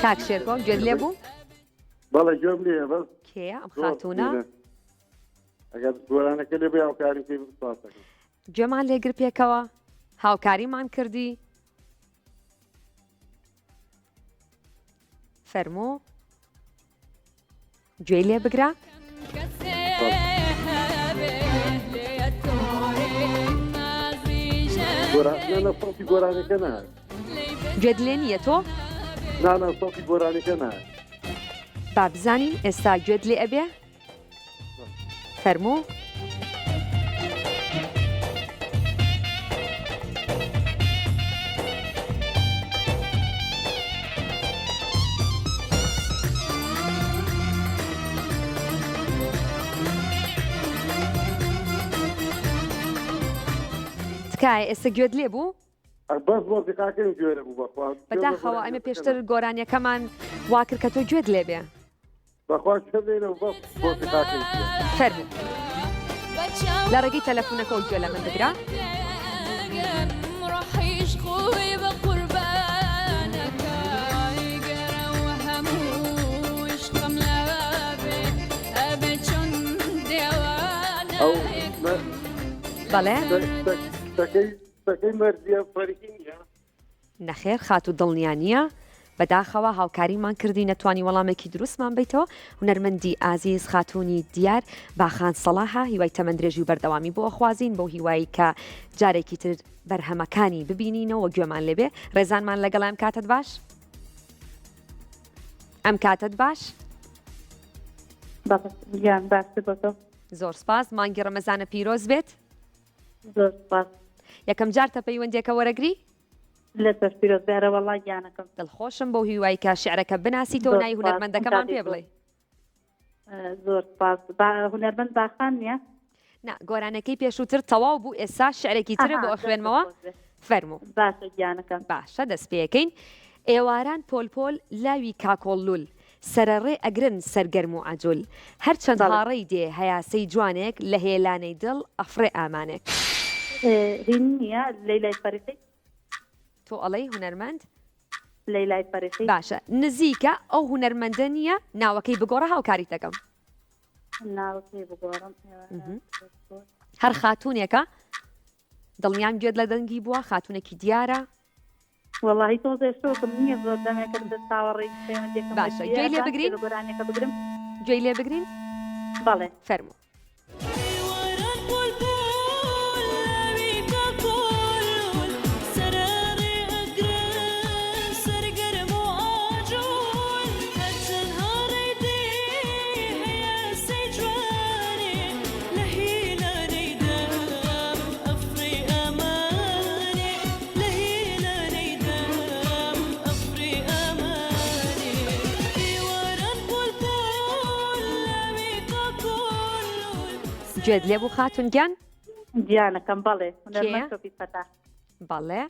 کاک شێرکۆ گوێت لێ بوو؟ بەڵێ گوێم لێ بەس کێیە ئەم خاتوونە؟ ئەگەر گۆرانەکە لێ بێ هاوکاریم پێ سپاسەکەم. گوێمان لێگر پێکەوە هاوکاریمان کردی فەرموو گوێی لێ بگرە. سۆفی گۆرانەکە نایە. گوێت لێ نییە تۆ؟ نانە سۆفی گۆرانەکە نایە. با بزانین ئێستا گوێت لێ ئەبێ؟ فەرموو تکایە ئێستا گوێت لێ بوو؟ بەس مۆزیقاکەم گوێرە بوو بەخوا. بەداخەوە ئەمە پێشتر گۆرانیەکەمان وا کرد کە تۆ گوێت لێ بێ. بەخوا شێنێنەوە بەس مۆزیقاکەم فەرموو لە ڕێگەی تەلەفۆنەکە گوێ لە من بگرە. بەڵێ سەکەی مەرجیە فەرقی نییە. نەخێر خات و دڵنیانیە بەداخەوە هاوکاریمان کردی نەتوانی وەڵامێکی دروستمان بیتەوە هونەرمەندی ئازیز خاتوونی دیار باخان سەڵاحە هیوای تەمەندرێژی و بەردەوامی بۆ خوازین بۆ هیوایی کە جارێکی تر بەرهەمەکانی ببینینەوە گوێمان لێبێ. ڕێزانمان لەگەڵ ئەم کاتت باش؟ ئەم کاتت باش؟ زۆر سپاس مانگی ڕەمەزانە پیرۆز بێت. زۆر سپاس. یەکەم جار تە پەیوەندێکە وەرەگری؟ لە پیرۆز بێرە وەڵای گیانەکەم. دڵخۆشم بۆ هیوایی کە شعرەکە بناسیتەوە نای هونەرمەندەکەمان پێ بڵێ. زۆر سپاس. هونەرمەند باخان نییە؟ نا گۆرانەکەی پێشووتر تەواو بوو ئێستا شعرێکی ترە بۆ خوێنمەوە. فەرموو. باشە گیانەکەم. باشە دەست پێەکەین. ئێواران پۆلپۆل لاوی کاکۆڵلول سەرەڕێ ئەگرن سەرگەرم و عەجول هەرچەند هاڕەی دێ هەیاسەی جوانێک لە هێلانەی دڵ ئەفرێ ئامانێک. هین نییە لەیلای فەریقی؟ تۆ ئەڵەی هونەرمەند؟ لەیلای فەریقی. باشە نزیکە ئەو هونەرمەندە نییە ناوەکەی بگۆڕە هاوکاری دەکەم. ناوەکەی بگۆڕم. هەر خاتوونێکە دڵنیام گوێت لە دەنگی بووە خاتوونێکی دیارە. وەڵاهی تۆزێ شۆکم نییە زۆر دەمێکم دە چاوەڕێی پەیوەندێکم باشە گوێی لێ بگرین؟ گۆرانێکە بگرم. گوێی لێ بگرین؟ بەڵێ فەرموو. گوێت لێ بوو خاتون گیان؟ گیانەکەم بەڵێ هونەرمەند چۆپی فەتاح. بەڵێ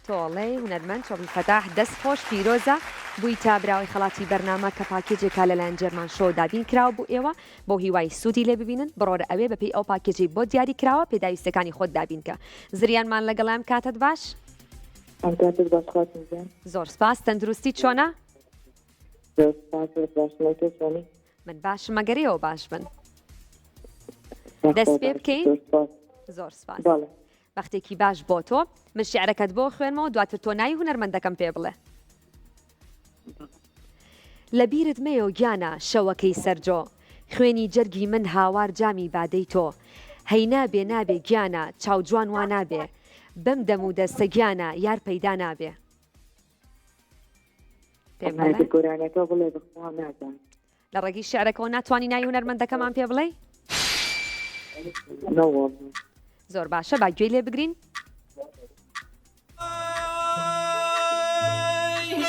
تۆڵێ هونەرمەند چۆپی فەتاح دەست خۆش پیرۆزە بووی تا براوی خەڵاتی بەرنامە کە پاکێجێکا لەلایەن جەرمان شۆ دابین کراوە بوو ئێوە بۆ هیوای سوودی لێ ببینن بڕۆرە ئەوێ بەپێی ئەو پاکێجی بۆ دیاری کراوە پێداویستەکانی خۆت دابینکە. زریانمان لەگەڵام کاتت باش؟ زۆر سپاس تەندروستی چۆنە؟ من باشم مەگەریەوە باش بن. دەست پێ بکەین؟ زۆر سپاس. وەختێکی باش بۆ تۆ من شیعرەکەت بۆ خوێنمەوە دواتر تۆ ناوی هونەرمەندەکەم پێ بڵێ. لە بیرت مەیە گیانە شەوەکەی سەرجۆ خوێنی جەرگی من هاوار جامی بادەی تۆ هەی نابێ نابێ گیانە چاوجوان وا نابێ بەم دەم و دەستە گیانە یار پەیدا نابێ. لە ڕێگەی شیعرەکەەوە ناتوانانی ناوی هونەرمەندەکەمان پێ بڵێ؟ زۆر باشە با گوێی لێ بگرین؟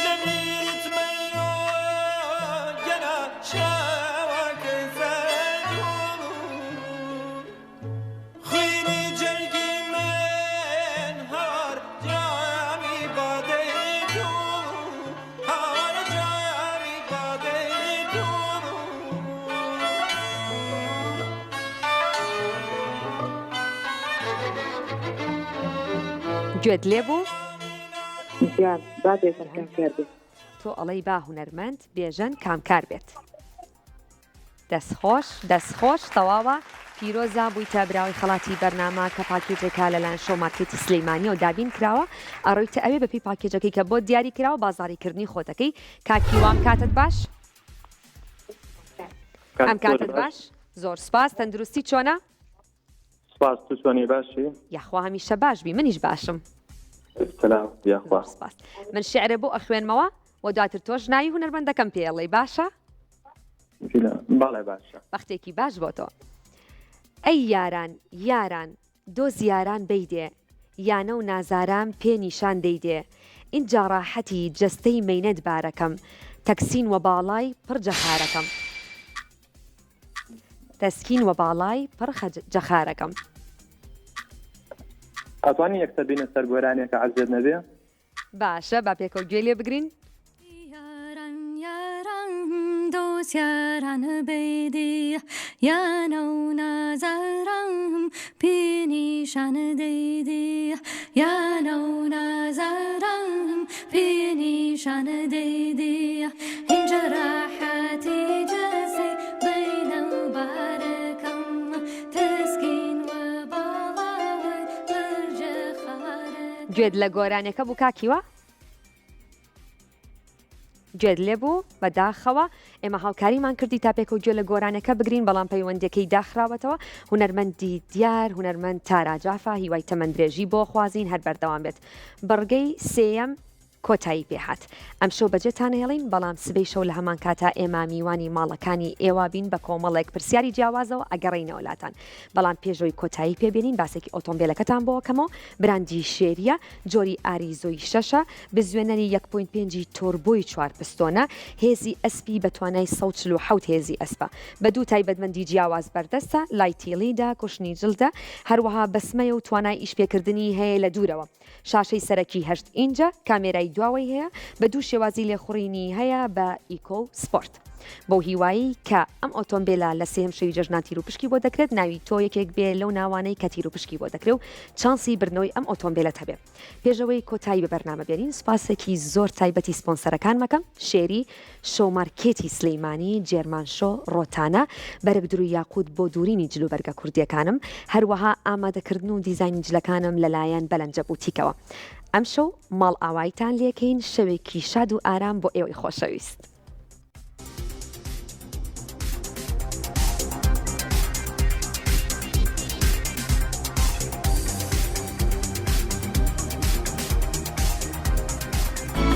لە بیرت مەیۆ گەنە شاوەکە گوێت لێ بوو گیان با بێژن کامکار بێت تۆ ئەڵەی با هونەرمەند بێژن کامکار بێت دەستخۆش تەواوە پیرۆزە بوویتە براوی خەڵاتی بەرنامە کە پاکێجێکا لەلایەن شۆ مارکێتی سلەیمانی و دابین کراوە ئەڕۆیتە ئەوێ بەپی پاکێجەکەی کە بۆ دیاری کراوە بازاڕیکردنی خۆتەکەی کاکیوام کاتت باش ئەم کاتت باش زۆر سپاس تەندروستی چۆنە سپاس تو چۆنی باشی یاخوا هەمیشە باش بی منیش باشم سلام یاخوا زۆر سپاس من شعرە بۆ ئەخوێنمەوە و دواتر تۆش ناوی هونەرمەندەکەم پێڵێ باشە باڵێ باشە وەختێکی باش بۆ تۆ ئەی یاران دۆز یاران بیدێ یانە و نازاران پێ نیشان دەیدێ اینجا ڕاحەتی جەستەی مەینەت بارەکەم تەکسین وە باڵای پڕ جەخارەکەم تەسکین وە باڵای پڕ جەخارەکەم ئەتوانی یەکسەر بینە سەر گۆرانێکە عەزیز نەبێ باشە با پێکەوە گوێ لێ بگرین دۆسیاران بەیدێ یانە و نازارم پێنیشان دەیدێ یانە و نازارم پێنیشان دەیدێ اینجا ڕاحەتی جەسەی بەینە و بارەکەم تەسکین وە باڵاوە پڕجە خارە گوێت لە گۆرانەکە بوو کاکیوە گوێت لێ بوو بەداخەوە ئێمە هاوکاریمان کردی تا پێکەوە گوێ لە گۆرانەکە بگرین بەڵام پەیوەندەکەی داخراوەتەوە هونەرمەندی دیار هونەرمەند تاراجافە هیوای تەمەندرێژی بۆ خوازین هەر بەردەوام بێت بڕگەی سێەم کۆتایی پێهات ئەم شەو بەجێتان هێڵین بەڵام سبەی شەو لە هەمان کاتا ئێمە میوانی ماڵەکانی ئێوە بین بە کۆمەڵێک پرسیاری جیاوازەوە ئەگەڕینەوەلاتان بەڵام پێشەوەی کۆتایی پێبێنین باسێکی ئۆتۆمبیلەکەتان بۆکەمەوە براندی شێریە جۆری ئاریزۆی شەشە بزوێنەری 1.5 تۆربۆی 4 پستۆنە هێزی ئەسپی بە توانای 147 هێزی ئەسپە بە دوو تایبەتمەندی جیاواز بەردەستە لایتیلیدا کوشتنی جلدە هەروەها بەسمەیە و توانای ئیشپێکردنی هەیە لە دوورەوە شاشەی سەرەکی 8 ئینجە کامێرای دواوەی هەیە بە دوو شێوازی لێخوڕینی هەیە بە ئیکۆ سپۆرت بۆ هیوایی کە ئەم ئۆتۆمبیلە لە سێم شەوی جەژنا تیر و پشکی بۆ دەکرێت ناوی تۆ یەکێک بێ لەو ناوانەی کە تیر و پشکی بۆ دەکرێت و چانسی برنەوەی ئەم ئۆتۆمبیلەت هەبێت پێشەوەی کۆتایی بە بەرنامە بێنین سوپاسێکی زۆر تایبەتی سپۆنسەرەکان مەکەم شێری شۆ مارکێتی سلەیمانی جێرمان شۆ ڕۆتانە بەرەک دروی یاقوت بۆ دوورینی جلوبەرگە کوردیەکانم هەروەها ئامادەکردن و دیزاینی جلەکانم لەلایەن بەلەنجە بوتیکەوە ئەم شەو ماڵ ئاوایتان لێکەین شەوێکی شاد و ئارام بۆ ئێوەی خۆشەویست